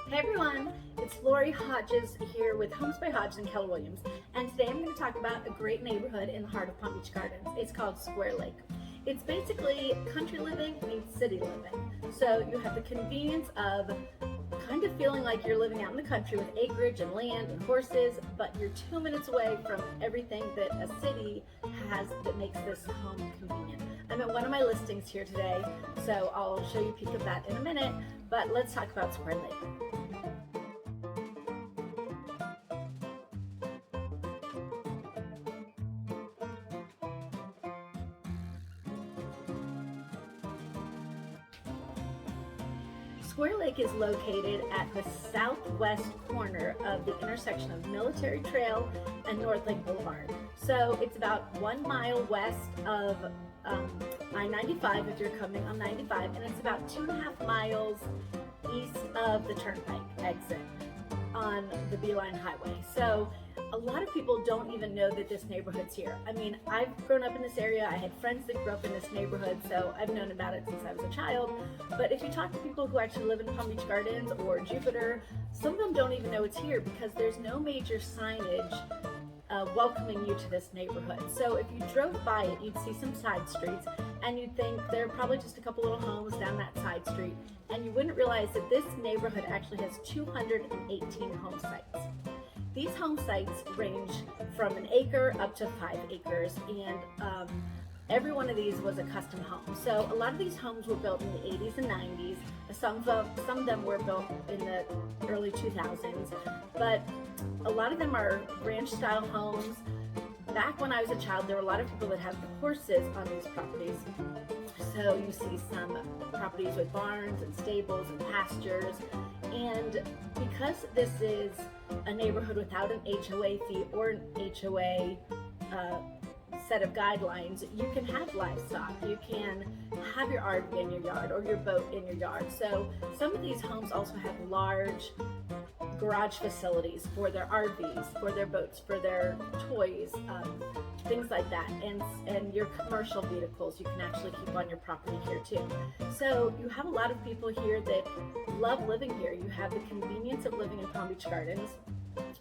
Hey everyone, it's Lori Hodges here with Homes by Hodges and Keller Williams, and today I'm going to talk about a great neighborhood in the heart of Palm Beach Gardens. It's called Square Lake. It's basically country living meets city living. So you have the convenience of kind of feeling like you're living out in the country with acreage and land and horses, but you're 2 minutes away from everything that a city has that makes this home convenient. I'm at one of my listings here today, so I'll show you a peek of that in a minute, but let's talk about Square Lake. Square Lake is located at the southwest corner of the intersection of Military Trail and North Lake Boulevard. So it's about 1 mile west of I-95 if you're coming on 95, and it's about 2.5 miles east of the Turnpike exit on the Beeline Highway. So a lot of people don't even know that this neighborhood's here. I mean, I've grown up in this area. I had friends that grew up in this neighborhood, so I've known about it since I was a child. But if you talk to people who actually live in Palm Beach Gardens or Jupiter, some of them don't even know it's here because there's no major signage welcoming you to this neighborhood. So if you drove by it, you'd see some side streets and you'd think there are probably just a couple little homes down that side street, and you wouldn't realize that this neighborhood actually has 218 home sites. These home sites range from 1 acre up to 5 acres, and every one of these was a custom home. So a lot of these homes were built in the 80s and 90s. Some of them were built in the early 2000s, but a lot of them are ranch style homes. Back when I was a child, there were a lot of people that had horses on these properties. So you see some properties with barns and stables and pastures. And because this is a neighborhood without an HOA fee or an HOA set of guidelines, you can have livestock, you can have your RV in your yard or your boat in your yard. So some of these homes also have large garage facilities for their RVs, for their boats, for their toys, things like that, and your commercial vehicles you can actually keep on your property here too. So you have a lot of people here that love living here. You have the convenience of living in Palm Beach Gardens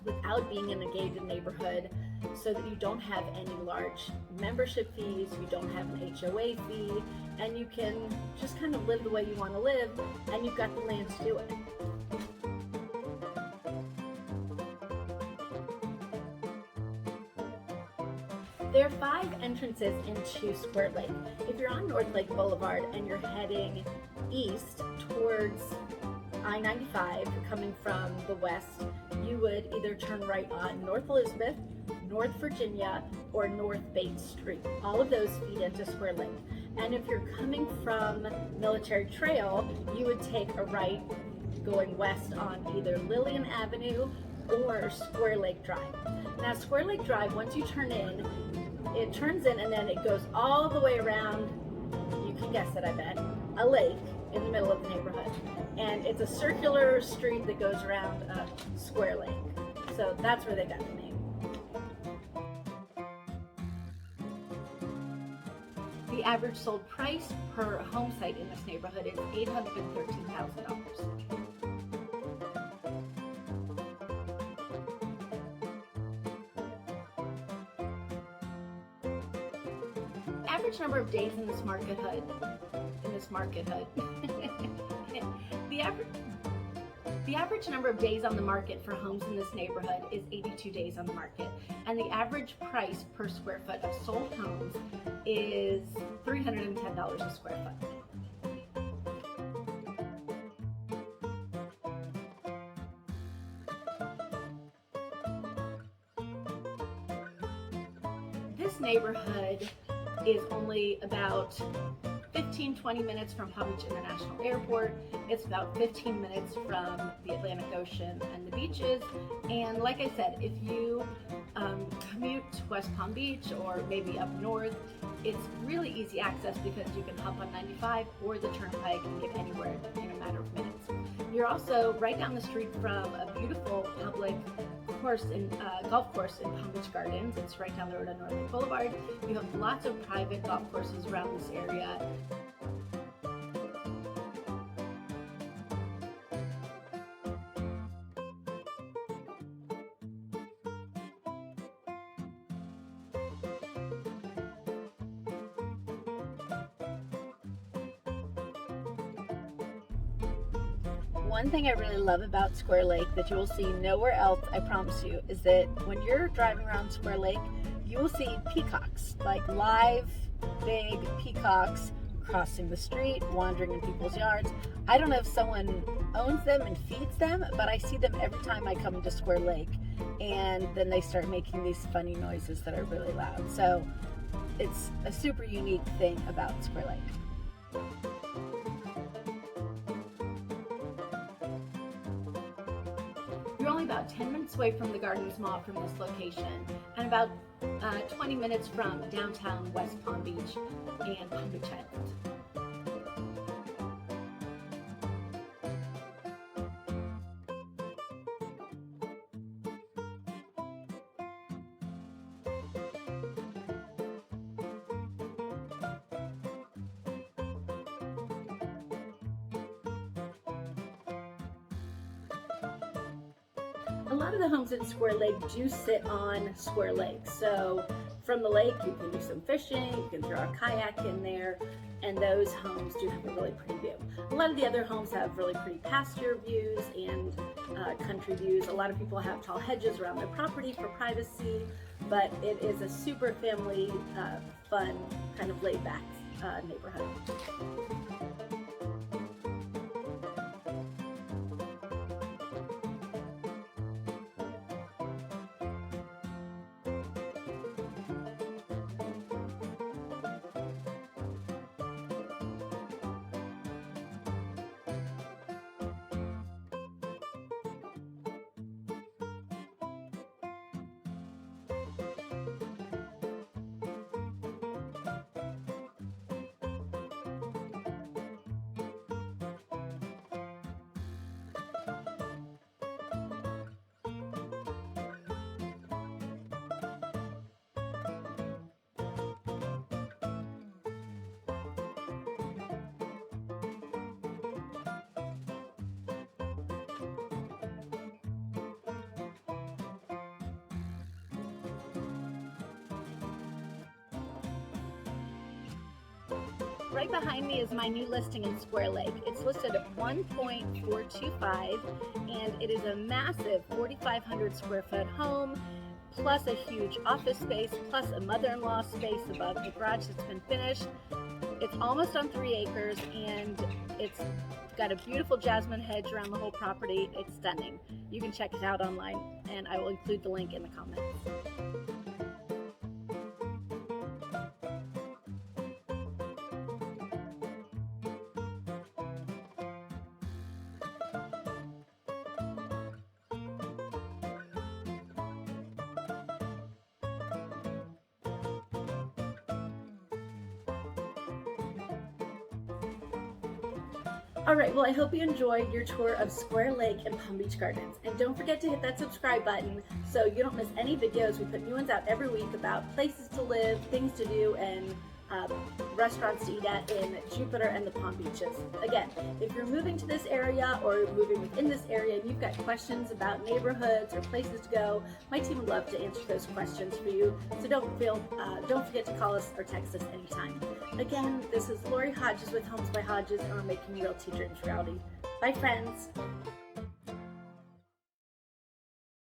without being in a gated neighborhood, so that you don't have any large membership fees, you don't have an HOA fee, and you can just kind of live the way you want to live, and you've got the land to do it. There are 5 entrances into Square Lake. If you're on North Lake Boulevard and you're heading east towards I-95 coming from the west, you would either turn right on North Elizabeth, North Virginia, or North Bates Street. All of those feed into Square Lake. And if you're coming from Military Trail, you would take a right going west on either Lillian Avenue or Square Lake Drive. Now Square Lake Drive, once you turn in, it turns in and then it goes all the way around, you can guess it I bet, a lake in the middle of the neighborhood. And it's a circular street that goes around Square Lake. So that's where they got the name. The average sold price per home site in this neighborhood is $813,000. Average number of days in this market hood, the average number of days on the market for homes in this neighborhood is 82 days on the market, and the average price per square foot of sold homes is $310 a square foot. This neighborhood is only about 15-20 minutes from Palm Beach International Airport. It's about 15 minutes from the Atlantic Ocean and the beaches. And like I said, if you commute to West Palm Beach or maybe up north, it's really easy access because you can hop on 95 or the Turnpike and get anywhere in a matter of minutes. You're also right down the street from a beautiful public golf course in Palm Beach Gardens. It's right down the road on North Lake Boulevard. You have lots of private golf courses around this area. One thing I really love about Square Lake that you will see nowhere else, I promise you, is that when you're driving around Square Lake, you will see peacocks, like live, big peacocks crossing the street, wandering in people's yards. I don't know if someone owns them and feeds them, but I see them every time I come into Square Lake, and then they start making these funny noises that are really loud. So it's a super unique thing about Square Lake. You're only about 10 minutes away from the Gardens Mall from this location, and about 20 minutes from downtown West Palm Beach and Palm Beach Island. A lot of the homes in Square Lake do sit on Square Lake. So from the lake, you can do some fishing, you can throw a kayak in there, and those homes do have a really pretty view. A lot of the other homes have really pretty pasture views and country views. A lot of people have tall hedges around their property for privacy, but it is a super family, fun, kind of laid back neighborhood. Right behind me is my new listing in Square Lake. It's listed at 1.425, and it is a massive 4,500 square foot home, plus a huge office space, plus a mother-in-law space above the garage that's been finished. It's almost on 3 acres, and it's got a beautiful jasmine hedge around the whole property. It's stunning. You can check it out online, and I will include the link in the comments. All right, well, I hope you enjoyed your tour of Square Lake and Palm Beach Gardens. And don't forget to hit that subscribe button so you don't miss any videos. We put new ones out every week about places to live, things to do, and restaurants to eat at in Jupiter and the Palm Beaches. Again, if you're moving to this area or moving within this area and you've got questions about neighborhoods or places to go, my team would love to answer those questions for you. So don't forget to call us or text us anytime. Again, this is Lori Hodges with Homes by Hodges, and we're making realty dreams reality. Bye, friends.